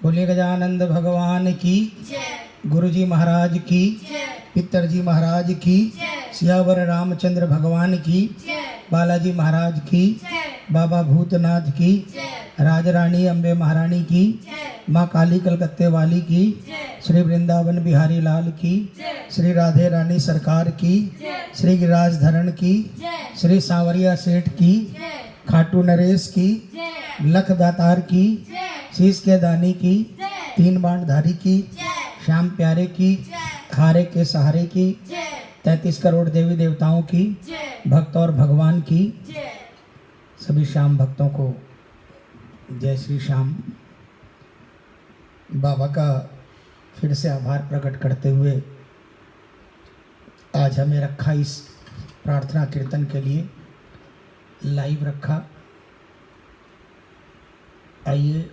बोलिए गजानंद भगवान की, गुरु जी महाराज की, पितर जी महाराज की, सियावर रामचंद्र भगवान की, बालाजी महाराज की, बाबा भूतनाथ की, राज रानी अम्बे महारानी की, माँ काली कलकत्ते वाली की, श्री वृंदावन बिहारी लाल की, श्री राधे रानी सरकार की, श्री गिरिराज धरण की, श्री सांवरिया सेठ की, खाटू नरेश की, लख दातार की, शीश के दानी की, तीन बाणधारी की, श्याम प्यारे की, खारे के सहारे की, 33 करोड़ देवी देवताओं की, भक्त और भगवान की, सभी श्याम भक्तों को जय श्री श्याम। बाबा का फिर से आभार प्रकट करते हुए आज हमें रखा इस प्रार्थना कीर्तन के लिए, लाइव रखा। आइए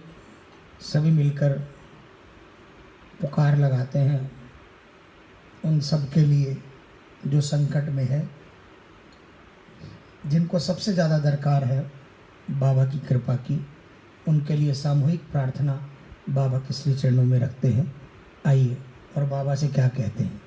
सभी मिलकर पुकार लगाते हैं उन सब के लिए जो संकट में है, जिनको सबसे ज़्यादा दरकार है बाबा की कृपा की। उनके लिए सामूहिक प्रार्थना बाबा के श्री चरणों में रखते हैं। आइए और बाबा से क्या कहते हैं।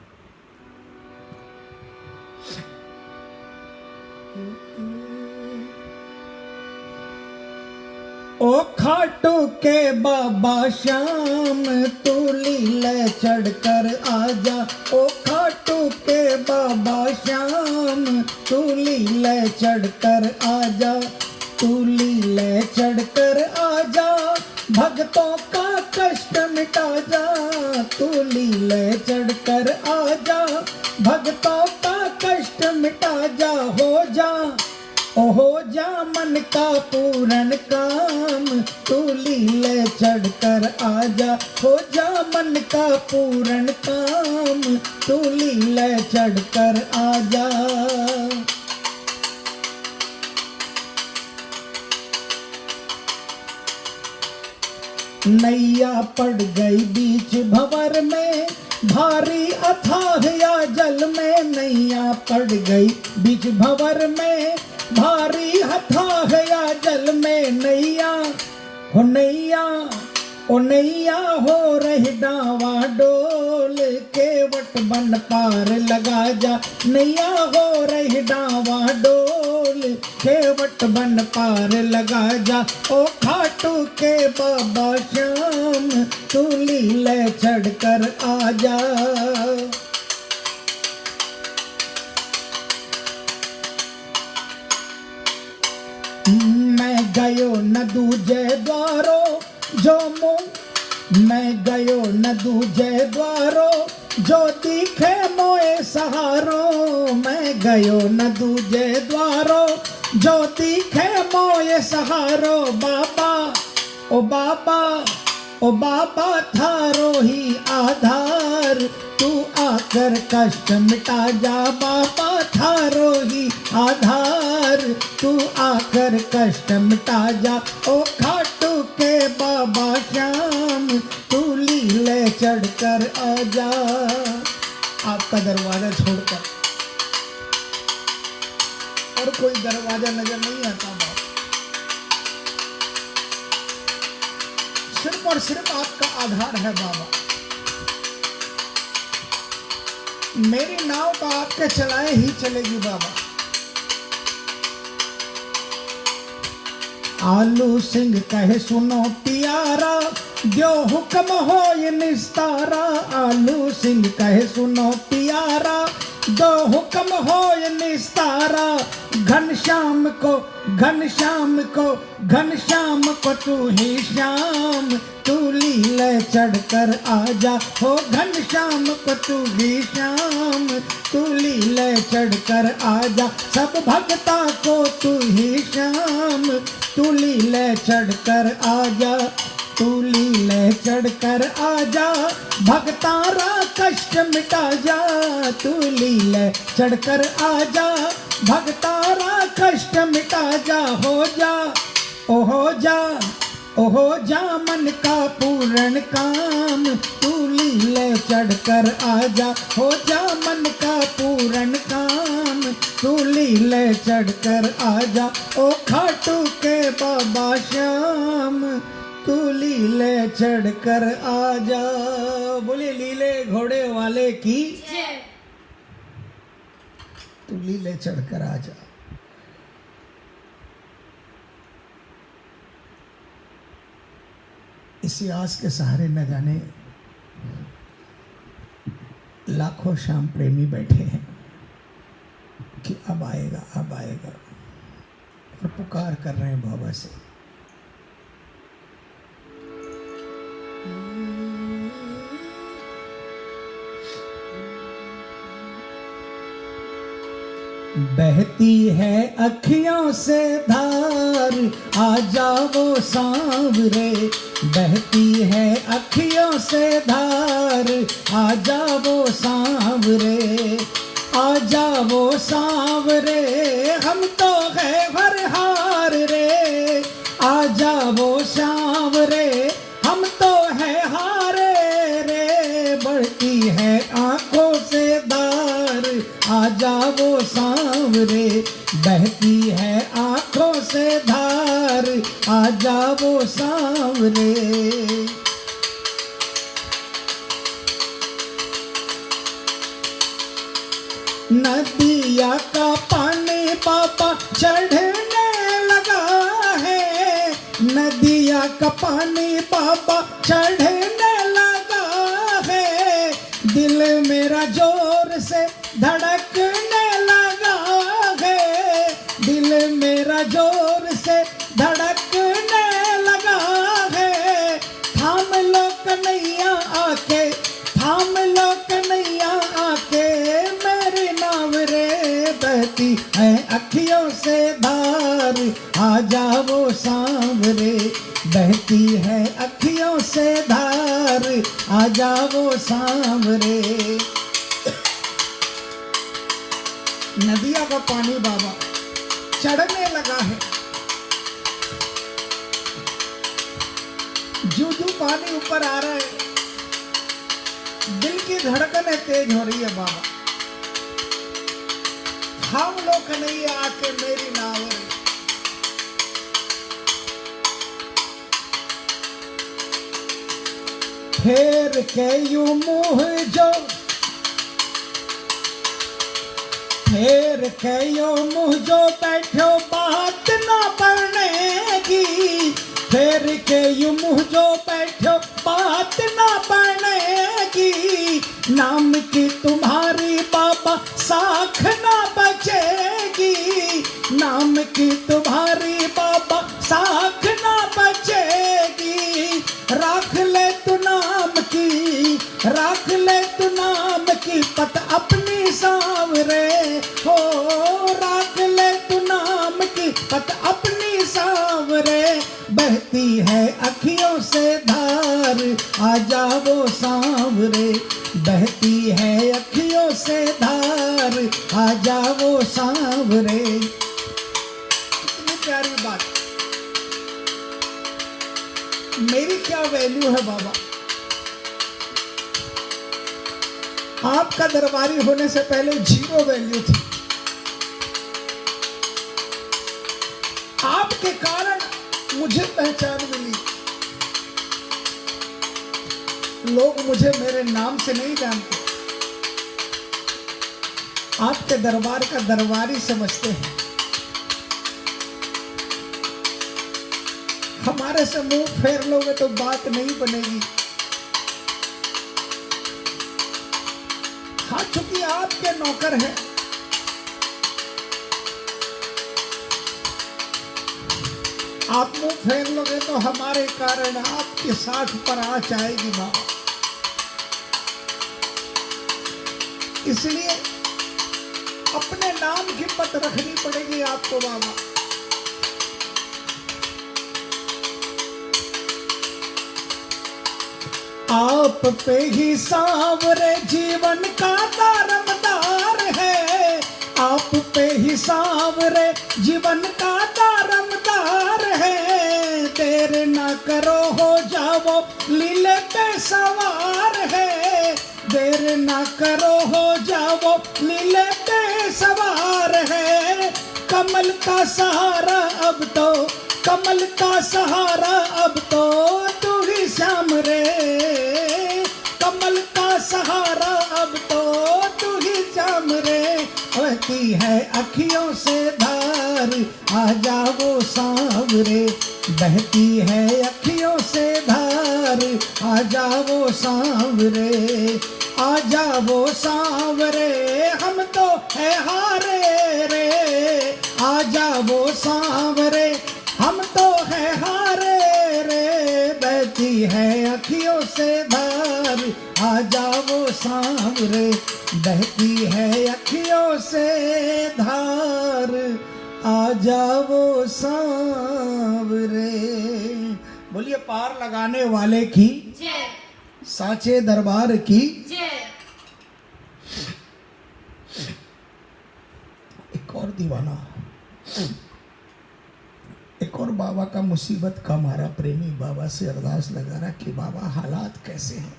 ओ खाटू के बाबा श्याम तू लीले चढ़कर आजा, ओ खाटू के बाबा श्याम तू लीले चढ़कर आजा, तू लीले चढ़कर आजा, भक्तों का कष्ट मिटा जा, तू लीले चढ़कर आजा, भक्तों का कष्ट मिटा जा, हो जा मन का पूर्ण काम, तू लीले चढ़कर आजा, हो जा मन का पूर्ण काम, तू लीले चढ़कर आजा। नैया पड़ गई बीच भंवर में, भारी अथाह या जल में, नैया पड़ गई बीच भंवर में, भारी अथाह या जल में, नैया हो नैया, ओ नैया हो रही डावा डोल, केवट बन पार लगा जा, नैया हो रही डावा डोल, केवट बन पार लगा जा, ओ खाटू के बाबा श्याम तू लीले चढ़कर आजा। मैं गयो न दूजे द्वारो जो मैं गयो न दूजे द्वारो जो दिखे मोए सहारो, मैं गयो न दूजे द्वारो जो दिखे मोए सहारो, बाबा ओ बाबा ओ बाबा थारो ही आधार, तू आकर कष्ट मिटा जा, बाबा थारो ही आधार, तू आकर कष्ट मिटा जा, ओ खाटू के बाबा श्याम तू लीले चढ़कर आजा। आपका दरवाजा छोड़कर और कोई दरवाजा नजर नहीं आता बाबा, सिर्फ और सिर्फ आपका आधार है बाबा। मेरी नाव तो आपके चलाए ही चलेगी बाबा। आलू सिंह कहे सुनो प्यारा, जो हुक्म हो ये निस्तारा, आलू सिंह कहे सुनो प्यारा, जो हुक्म हो ये निस्तारा, घनश्याम को घनश्याम को घनश्याम को तू ही श्याम, तू लीले चढ़कर आजा, हो घनश्याम को तू ही श्याम, तू लीले चढ़कर आजा, सब भक्ता को तू ही श्याम, तू लीले चढ़कर आजा, तू लीले चढ़कर आजा, भक्तारा कष्ट मिटा जा, तू लीले चढ़कर आजा, भक्तारा कष्ट मिटा जा, हो जा ओ हो जा ओ हो जा मन का पूर्ण काम, तू लीले चढ़कर आजा, हो जा मन का पूर्ण काम, तू लीले चढ़कर आजा, ओ खाटू के बाबा श्याम तू लीले चढ़कर आजा। बोले लीले घोड़े वाले की, तू लीले चढ़कर आजा। इसी आस के सहारे न जाने लाखों श्याम प्रेमी बैठे हैं कि अब आएगा, अब आएगा, और पुकार कर रहे हैं बाबा से। बहती है अखियों से धार, आ जाओ सांवरे। बहती है अखियों से धार, आ जाओ सांवरे। आ जाओ सांवरे, हम तो है हरहार रे। आ जाओ सांवरे, हम तो है हारे रे। बढ़ती है आंखों से धार, आ जाओ सांवरे। बहती है आंखों से धार, आ जाओ सांवरे। नदिया का पानी बाबा चढ़ने लगा है। नदिया का पानी बाबा चढ़ने लगा है। दिल मेरा जोर से धड़कने लगा है। दिल मेरा जोर से धड़कने लगा है। थाम लो कन्हैया आके, थाम लो कन्हैया आके, मेरी नाव रे। बहती है अखियों से धार, आ जाओ सांवरे। बहती है अखियों से धार, आ जाओ सांवरे। नदिया का पानी बाबा चढ़ने लगा है। जो पानी ऊपर आ रहा है, दिल की धड़कनें तेज हो रही है बाबा। हम लोग नहीं आके मेरी नाव रे। फेर के यूं मुँह जो, फेर के यूं मुँह जो बैठो बात ना पड़ने की। फेर के यूं मुँह जो बैठो बात ना बनेगी। नाम की तुम्हारी बाबा साख ना बचेगी। नाम की तुम्हारी बाबा साख ना बचेगी। राख ले तू नाम की, राख ले तू नाम की पत अपनी सांवरे। हो राख ले तू नाम की पत अपनी सांवरे। बहती है अखियों से धार, आ जाओ सांवरे। बहती है अखियों से धार, आ जाओ सांवरे। कितनी प्यारी बात। मेरी क्या वैल्यू है बाबा? आपका दरबारी होने से पहले 0 वैल्यू थी। आपके कारण मुझे पहचान मिली। लोग मुझे मेरे नाम से नहीं जानते, आपके दरबार का दरबारी समझते हैं। हमारे से मुंह फेर लोगे तो बात नहीं बनेगी। हाँ, चूंकि आपके नौकर हैं, आप मुंह फेर लोगे तो हमारे कारण आपके साथ पर आँच आएगी माँ। इसलिए अपने नाम की पत रखनी पड़ेगी आपको बाबा। आप पे ही सांवरे जीवन का दारमदार है। आप पे ही सांवरे जीवन का दारमदार है। देर ना करो हो जाओ लीले पे सवार है। देर ना करो हो जाओ लीले पे सवार है। कमल का सहारा अब तो, कमल का सहारा अब तो अखियों से धार, आ जाओ सांवरे। बहती है अखियों से धार, आ जाओ सांवरे, आ जाओ सांवरे, हम तो है हारे रे। आ जाओ सांवरे, हम तो है हारे रे। बहती है अखियों से धार, आ जाओ सांवरे। बहती है अखियों से धार, आ जाओ सांवरे। बोलिए पार लगाने वाले की जय, साचे दरबार की। जय। एक और दीवाना, एक और बाबा का मुसीबत का मारा प्रेमी बाबा से अरदास लगा रहा कि बाबा हालात कैसे हैं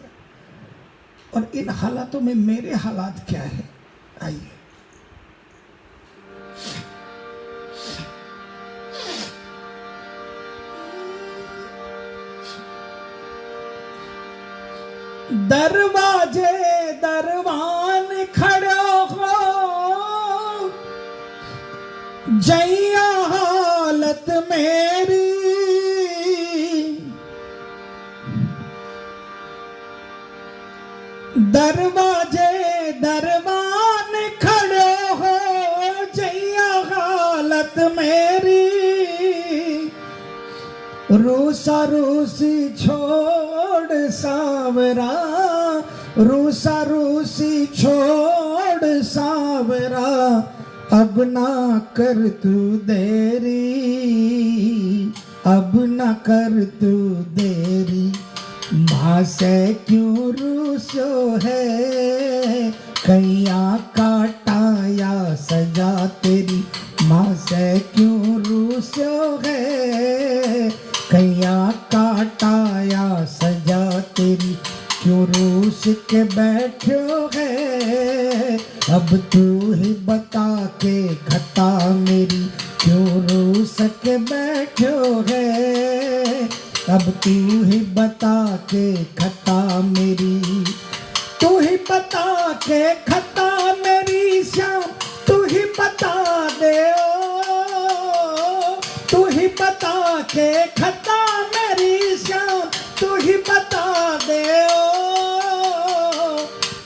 और इन हालातों में मेरे हालात क्या है। आइए दरवाजे दरवान खड़े हो, जैया हालत मेरी। दरवाजे दरवान खड़े हो, जैया हालत मेरी। रूसा रूसी छोड़ सावरा, रूसा रूसी छोड़ सावरा। अब ना कर तू देरी, अब ना कर तू देरी। माँ से क्यों रूसो है, कैया काटाया सजा तेरी। माँ से क्यों रूसो है, कैया काटाया सजा तेरी। क्यों रूस के बैठो है, अब तू ही बता के खता मेरी। क्यों रूस के बैठो है, अब तू ही बता के खता मेरी। तू ही बता के खता मेरी श्याम, तू ही बता दे ओ। तू ही बता के खता मेरी श्याम, तू ही बता दे ओ।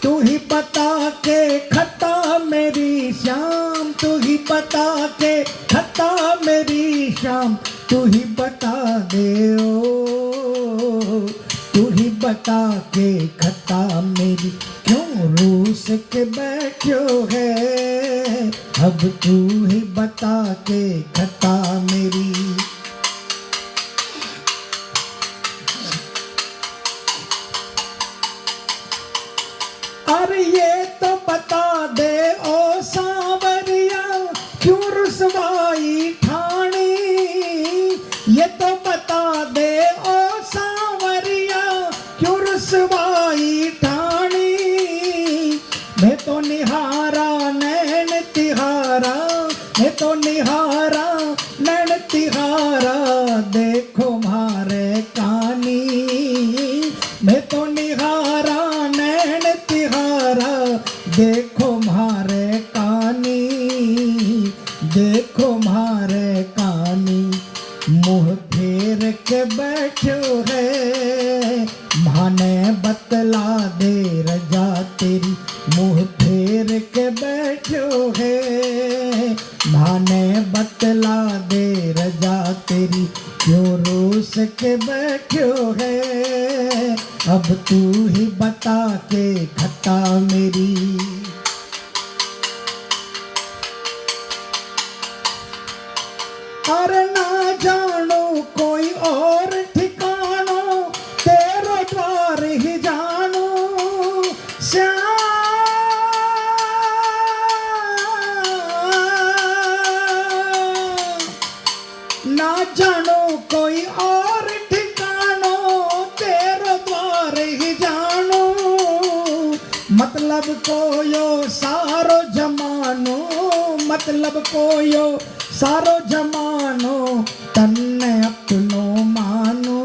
तू ही बता के खता मेरी श्याम, तू ही बता के खता मेरी श्याम। तू ही बता दे ओ, तू ही बता के खता मेरी। क्यों रूस के बैठो है, अब तू ही बता के खता मेरी। अरे ये तो बता दे ओ सांवरिया, क्यों रुसवाई ठानी। ये तो बता दे ओ सांवरिया, क्यों रुसवाई ठानी। मैं तो निहारा नैन तिहारा, मैं तो निहारा नैन तिहारा। देखो मारे कानी, मैं तो निहारा नैन तिहारा। देखो मारे कानी, देखो मारे कानी। मुँह फेर के बैठो है, माने बतला दे रजा तेरी। मुँह फेर के बैठो है, माने बतला दे रजा तेरी। क्यों रोस के बैठो है, अब तू ही बता के खता मेरी। अरे ना जानो कोई और ठिकानो, तेरो द्वार ही जानो श्याम। ना जानो कोई और ठिकानो, तेरो द्वार ही जानो। मतलब को यो सारो जमानो, मतलब को यो सारो जमानो। तन्ने अपनो मानो,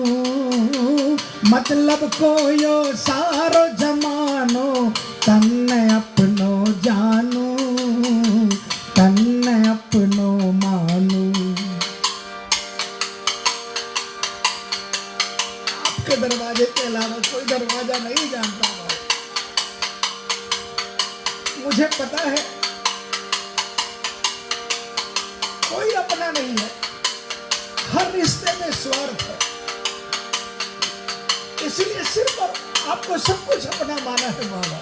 मतलब को यो सारो जमानो। तन्ने अपनो जानो, तन्ने आपके दरवाजे के अलावा कोई दरवाजा नहीं जानता बाबा। मुझे पता है कोई अपना नहीं है, हर रिश्ते में स्वार्थ है, इसलिए सिर्फ आपको सब कुछ अपना माना है बाबा।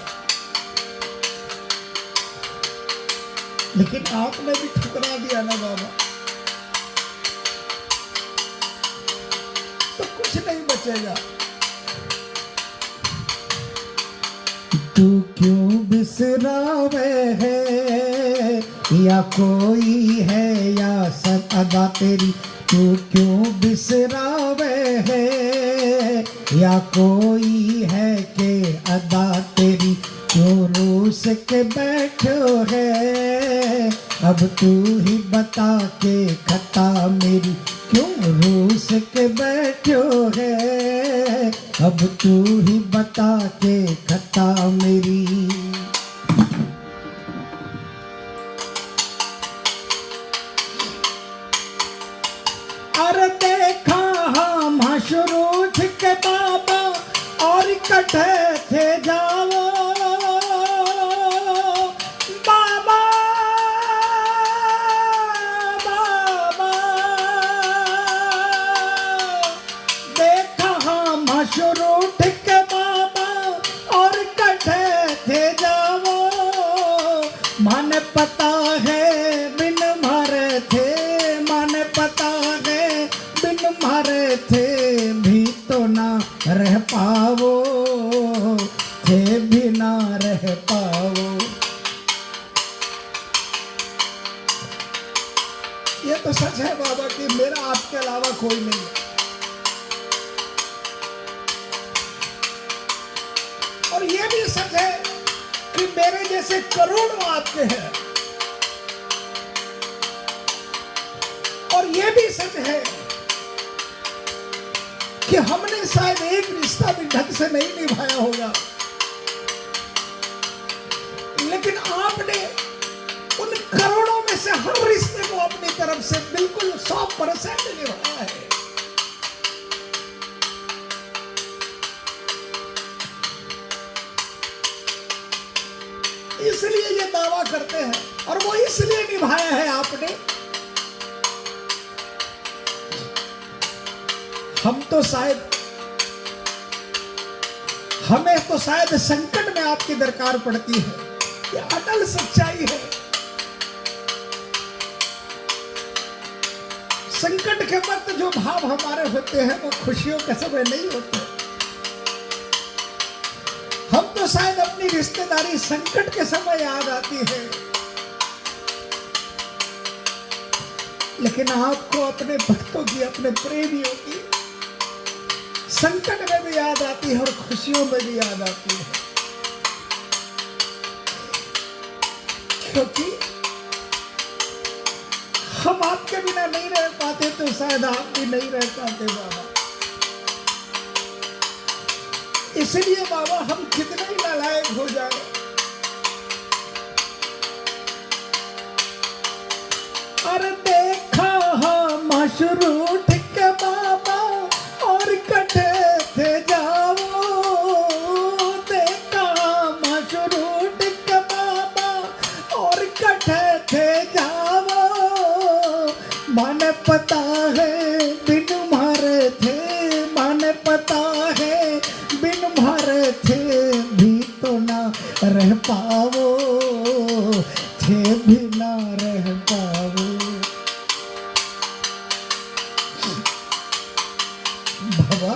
लेकिन आपने भी ठुकरा दिया ना बाबा, तो कुछ नहीं बचेगा। तू क्यों बिसरावे है, या कोई है या सब अदा तेरी, तू क्यों बिसरावे है, या कोई है के अदा तेरी, क्यों रूस के बैठो है, अब तू ही बता के खता मेरी, क्यों रूस के बैठो है, अब तू ही बता के खता मेरी। अरे देखा हम शुरू के बाबा और इकट्ठे थे जाओ बाबा, बाबा देखा हम शुरू के बाबा और इकट्ठे थे जाओ, मन पता है बिन मारे थे, मन पता है बिन मारे थे भी तो ना रह पाओ, थे भी ना रह पाओ। ये तो सच है बाबा कि मेरा आपके अलावा कोई नहीं है, और ये भी सच है कि मेरे जैसे करोड़ों आपके हैं, और ये भी सच है कि हमने शायद एक रिश्ता भी ढंग से नहीं निभाया होगा, लेकिन आपने उन करोड़ों में से हर रिश्ते को अपनी तरफ से बिल्कुल 100% निभाया है। इसलिए ये दावा करते हैं, और वो इसलिए निभाया है आपने। हम तो शायद, हमें तो शायद संकट में आपकी दरकार पड़ती है, ये अटल सच्चाई है। संकट के वक्त जो भाव हमारे होते हैं वो खुशियों के समय नहीं होते। हम तो शायद अपनी रिश्तेदारी संकट के समय याद आती है, लेकिन आपको अपने भक्तों की, अपने प्रेमियों की संकट में भी याद आती है और खुशियों में भी याद आती है, क्योंकि हम आपके बिना नहीं रह पाते तो शायद आप भी नहीं रह पाते बाबा। इसलिए बाबा हम कितने ही नालायक हो जाए, अरे देखा हम शुरू ठीक बाबा और कटे थे जाओ, देखा हम शुरू ठीक बाबा और कटे थे जाओ, मन पता है बिन मारे थे, मन पता है बिन मारे थे भी तो ना रह पाओ, थे भी ना रह पाओ। बाबा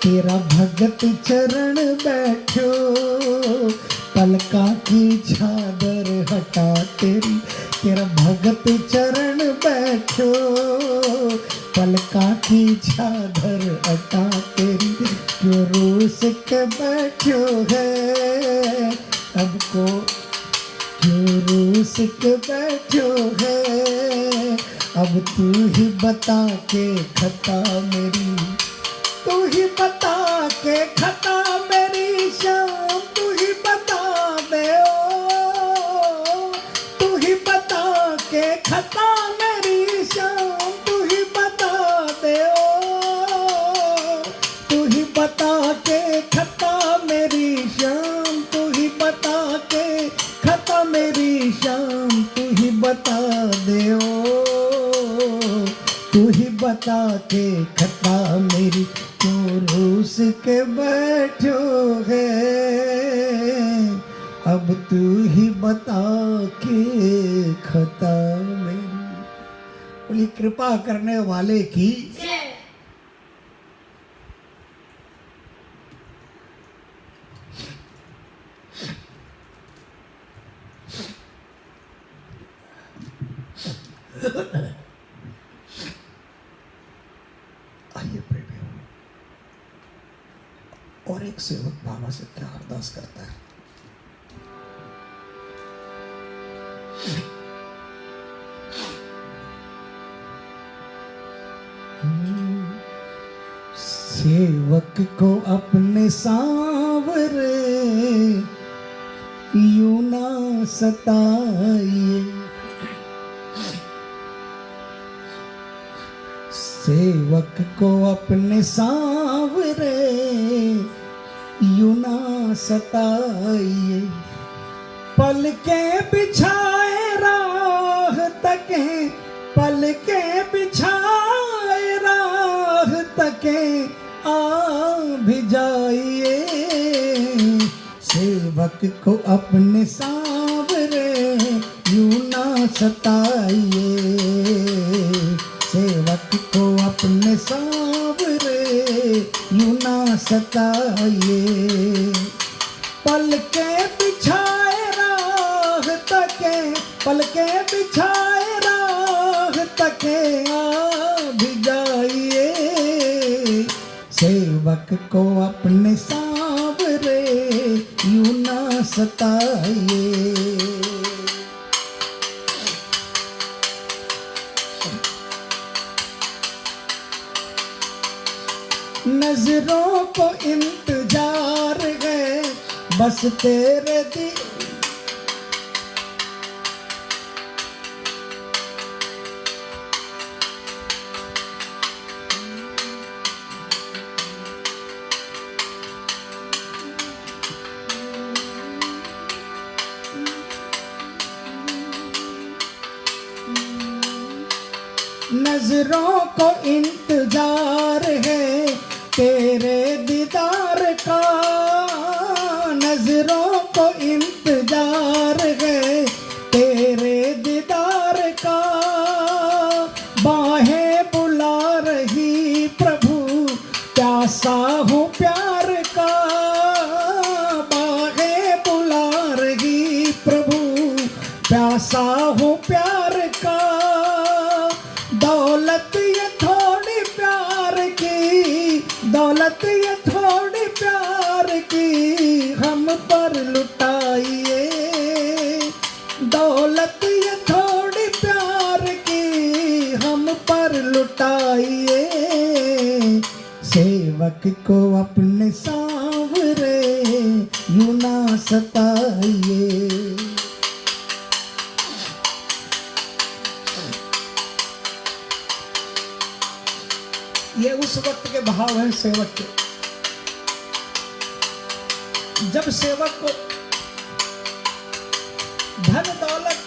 तेरा भगत चरण बैठो, पलका की चादर हटा तेरी, तेरा भगत चरण बैठो, पलका की चादर हटा तेरी, क्यों रूस के बैठो है अब को, क्यों रूस के बैठो है अब तू ही बता के खता मेरी, तू ही बता के खता मेरी शाम, तू ही बता दे ओ, तू ही बता के खता मेरी शाम, तू ही बता दे ओ, तू ही बता के खता मेरी क्यों रूस के बैठो है। अब तू ही बता के खता मेरी। बोली कृपा करने वाले की। आइए प्रेमियों, और एक सेवक बाबा से क्या अरदास करता है। सेवक को अपने सांवरे यूं ना सताइए। सेवक को अपने सांवरे यूं ना सताइए। पलके बिछाए राह तके, पलके बिछाए राह तके आ भी जाइए। सेवक को अपने सांवरे यूं ना सताइए। सेवक को अपने सांवरे यूं ना सताइए। पलके बिछाए राह तके, पलके बिछाए राह तके आ भी जाइए। सेवक को अपने सांवरे यूं ना सताइए। नजरों को इंतजार है बस तेरे दिल। नजरों को इंतजार है तेरे दीदार का। नजरों को इंतजार है तेरे दीदार का। बाहें बुला रही प्रभु प्यासा हूँ प्यार का। बाहें बुला रही प्रभु प्यासा हूँ प्यार का। दौलत ये थोड़ी प्यार की, दौलत ये थोड़ी प्यार की हम पर लुटाइए। दौलत ये थोड़ी प्यार की हम पर लुटाइए। सेवक को अपने सांवरे यूं ना सताइए। ये उस वक्त के भाव हैं सेवक के, जब सेवक को धन दौलत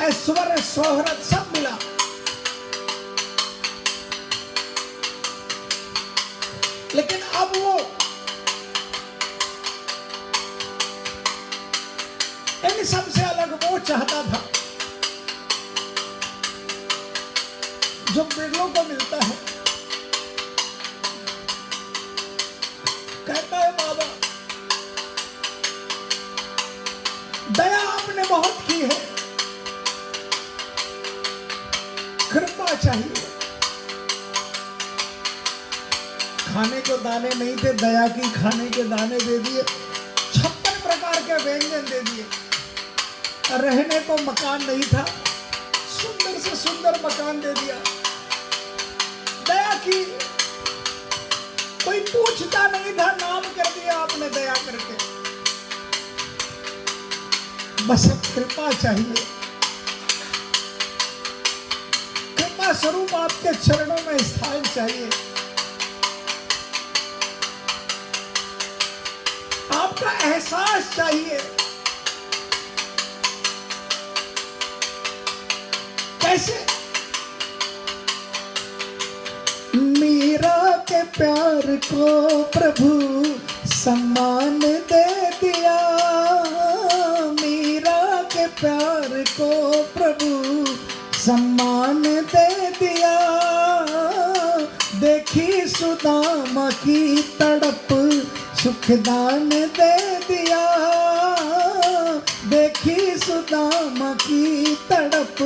ऐश्वर्य शोहरत सब मिला, लेकिन अब वो इन सबसे अलग वो चाहता था जो बिरलों को मिलता है। कहता है बाबा दया आपने बहुत की है, कृपा चाहिए। खाने को दाने नहीं थे, दया की खाने के दाने दे दिए। 56 प्रकार के व्यंजन दे दिए। रहने को मकान नहीं था, सुंदर से सुंदर मकान दे दिया। दया की, कोई पूछता नहीं था, नाम कर दिया आपने दया करके। बस अब कृपा चाहिए। कृपा स्वरूप आपके चरणों में स्थान चाहिए। आपका एहसास चाहिए। कैसे? प्यार को प्रभु सम्मान दे दिया, मीरा के प्यार को प्रभु सम्मान दे दिया। देखी सुदामा की तड़प सुखदान दे दिया, देखी सुदामा की तड़प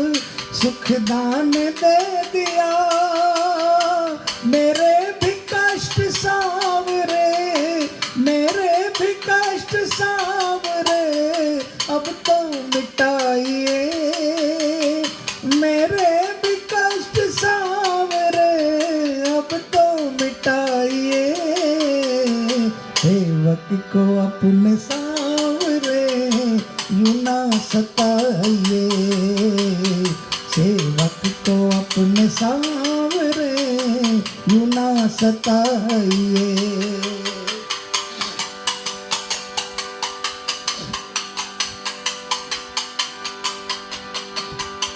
सुखदान दे दिया। मेरे भी कष्ट सावरे, मेरे भी कष्ट सावरे अब तो मिटाइए, मेरे भी कष्ट सावरे अब तो मिटाइए। सेवक को अपने सावरे यूं ना सताइए, सेवक को अपने सावरे यूं ना सताइए।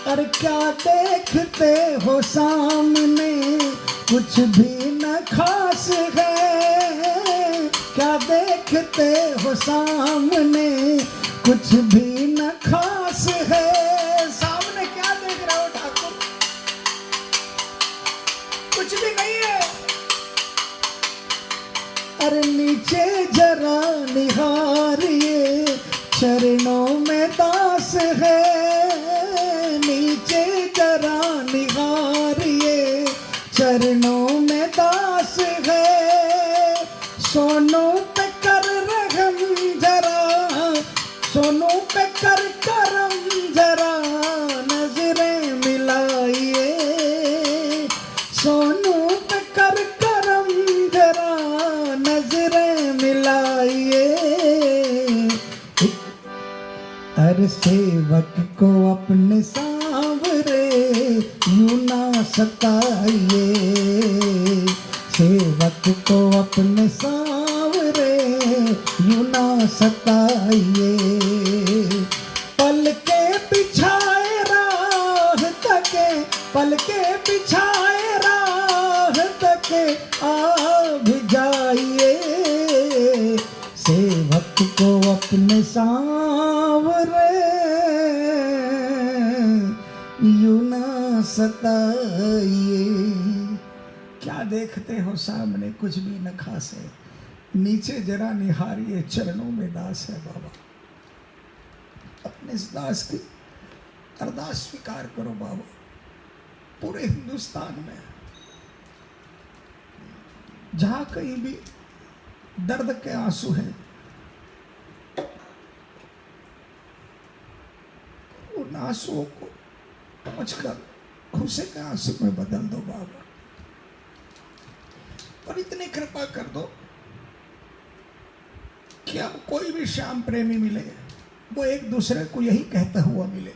और क्या देखते हो सामने कुछ भी न खास है, क्या देखते हो सामने कुछ भी न खास है। सामने क्या देख रहे हो ठाकुर, कुछ भी नहीं है। अरे नीचे जरा निहारिए चरणों में दास है, नीचे जरा निहारिए चरणों में दास है। सोनों पे कर रहम जरा, सोनों पे कर करम जरा नजरें मिलाइए, सोनों पे कर करम जरा नजरें मिलाइए। हर सेवक को अपने सावरे यूं ना सताइए, सेवक को अपने सावरे यूं ना सताइए। पल के बिछाए राह तके, पल के बिछाए राह तके आ भी जाइए, सेवक को अपने सावरे यूं ना सताइए। क्या देखते हो सामने कुछ भी न खास है, नीचे जरा निहारिए चरणों में दास है। बाबा अपने इस दास की अरदास स्वीकार करो बाबा। पूरे हिंदुस्तान में जहां कहीं भी दर्द के आंसू हैं, उन आंसुओं को पहुंचकर खुशी के आंसू में बदल दो बाबा। और इतनी कृपा कर दो कि अब कोई भी श्याम प्रेमी मिले वो एक दूसरे को यही कहता हुआ मिले,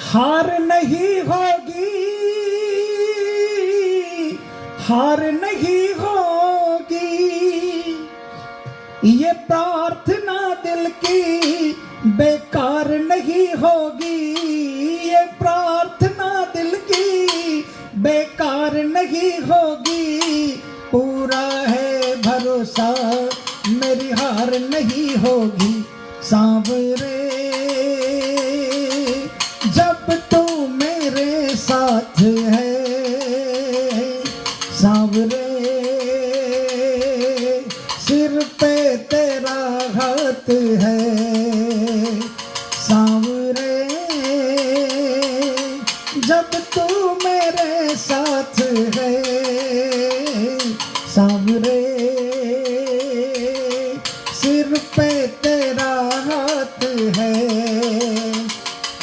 हार नहीं होगी, हार नहीं होगी, ये प्रार्थना दिल की बेकार नहीं होगी, ये प्रार्थना दिल की बेकार नहीं होगी। पूरा है भरोसा मेरी हार नहीं होगी सांवरे, जब तू मेरे साथ है सांवरे। सिर पे तेरा हाथ है सांवरे, जब तू मेरे साथ है सांवरे। सिर पे तेरा हाथ है।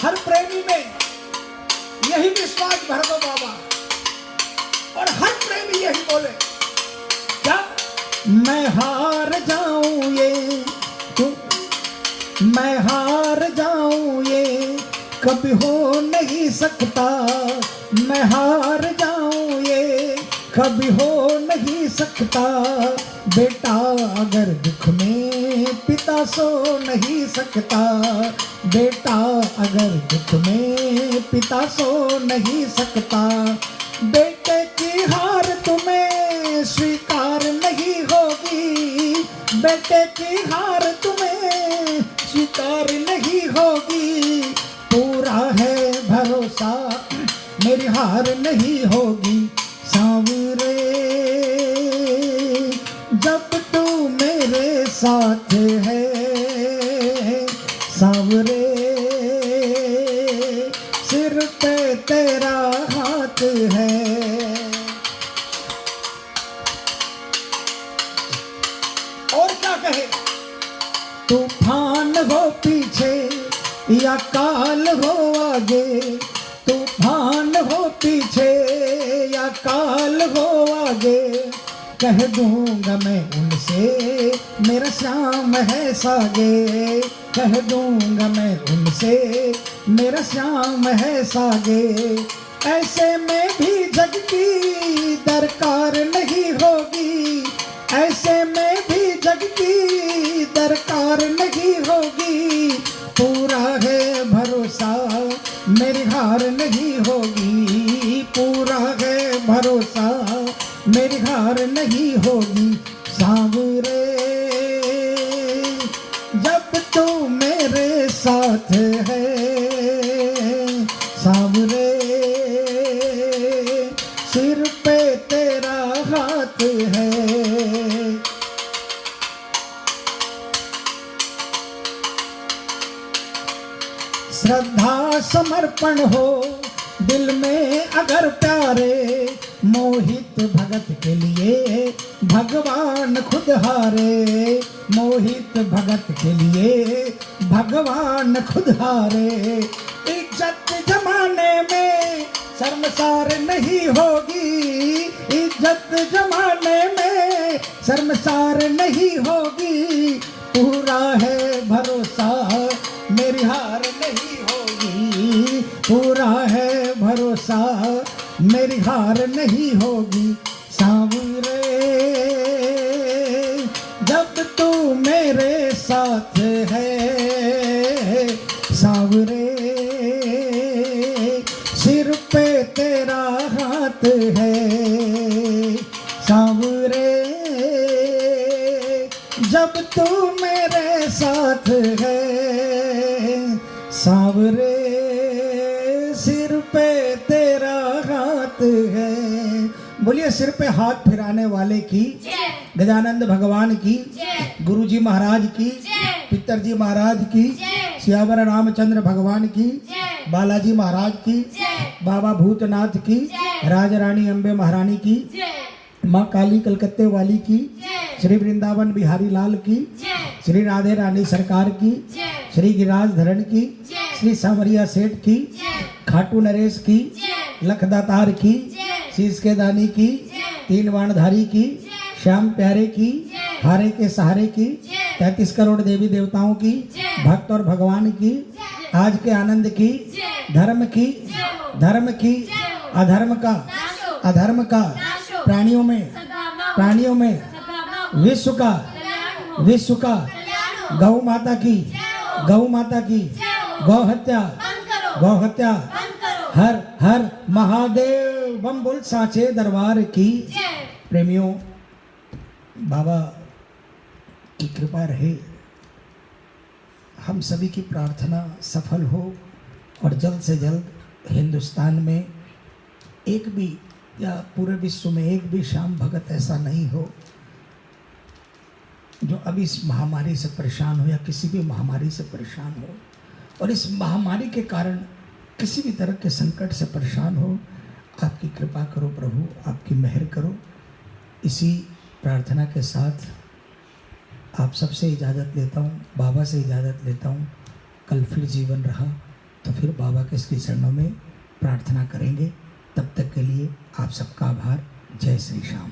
हर प्रेमी में यही विश्वास भर दो बाबा, और हर प्रेमी यही बोले, क्या मैं हार जाऊं ये, मैं हार जाऊं ये कभी हो नहीं सकता, मैं हार जाऊं ये कभी हो नहीं सकता। बेटा अगर दुख में पिता सो नहीं सकता, बेटा अगर दुख में पिता सो नहीं सकता, बेटे की हार तुम्हें स्वीकार नहीं होगी, बेटे की हार तुम्हें स्वीकार नहीं होगी, पूरा है भरोसा मेरी हार नहीं होगी, सांवरे जब तू मेरे साथ है, सांवरे सिर पे तेरा हाथ है। और क्या कहे, तूफान हो पीछे या काल हो आगे, तूफान हो पीछे या काल हो आगे, कह दूंगा मैं उनसे मेरा श्याम है सागे, कह दूंगा मैं उनसे मेरा श्याम है सागे, ऐसे में भी जग की दरकार नहीं होगी, ऐसे में भी जग की दरकार नहीं होगी, पूरा है भरोसा मेरी हार नहीं होगी, पूरा है भरोसा मेरी हार नहीं होगी, सांवरे जब तू मेरे साथ है, सांवरे सिर पे तेरा हाथ है। श्रद्धा समर्पण हो दिल में अगर प्यारे, मोहित भगत के लिए भगवान खुद हारे, मोहित भगत के लिए भगवान खुद हारे, इज्जत जमाने में शर्मसार नहीं होगी, इज्जत जमाने में शर्मसार नहीं होगी, पूरा है भरोसा मेरी हार नहीं होगी, पूरा है भरोसा मेरी हार नहीं होगी, सांवरे जब तू मेरे साथ है, सांवरे सिर पे तेरा हाथ है, सांवरे जब तू मेरे साथ है, सांवरे सिर पे तेरा हाथ है। बोलिए सिर पे हाथ फिराने वाले की, गजानंद भगवान की, गुरुजी महाराज की, पितरजी महाराज की, सियावर रामचंद्र भगवान की, बालाजी महाराज की, बाबा भूतनाथ की, राजा रानी अम्बे महारानी की, माँ काली कलकत्ते वाली की, श्री वृंदावन बिहारी लाल की, श्री राधे रानी सरकार की, श्री गिरिराज धरण की, श्री सांवरिया सेठ की, खाटू नरेश की, लखदातार की, शीश के दानी की, तीन वाणधारी की, श्याम प्यारे की, हारे के सहारे की, 33 करोड़ देवी देवताओं की, भक्त और भगवान की, आज के आनंद की, धर्म की, धर्म की, अधर्म का, अधर्म का, प्राणियों में विश्व का, विश्व का, गौ माता की, गौ माता की, गौ हत्या, गौ हत्या, हर हर महादेव बम बोल सांचे दरबार की। प्रेमियों, बाबा की कृपा रहे, हम सभी की प्रार्थना सफल हो और जल्द से जल्द हिंदुस्तान में एक भी या पूरे विश्व में एक भी श्याम भगत ऐसा नहीं हो जो अभी इस महामारी से परेशान हो या किसी भी महामारी से परेशान हो, और इस महामारी के कारण किसी भी तरह के संकट से परेशान हो। आपकी कृपा करो प्रभु, आपकी मेहर करो। इसी प्रार्थना के साथ आप सबसे इजाज़त लेता हूँ, बाबा से इजाज़त लेता हूँ। कल फिर जीवन रहा तो फिर बाबा के श्री चरणों में प्रार्थना करेंगे। तब तक के लिए आप सबका आभार। जय श्री श्याम।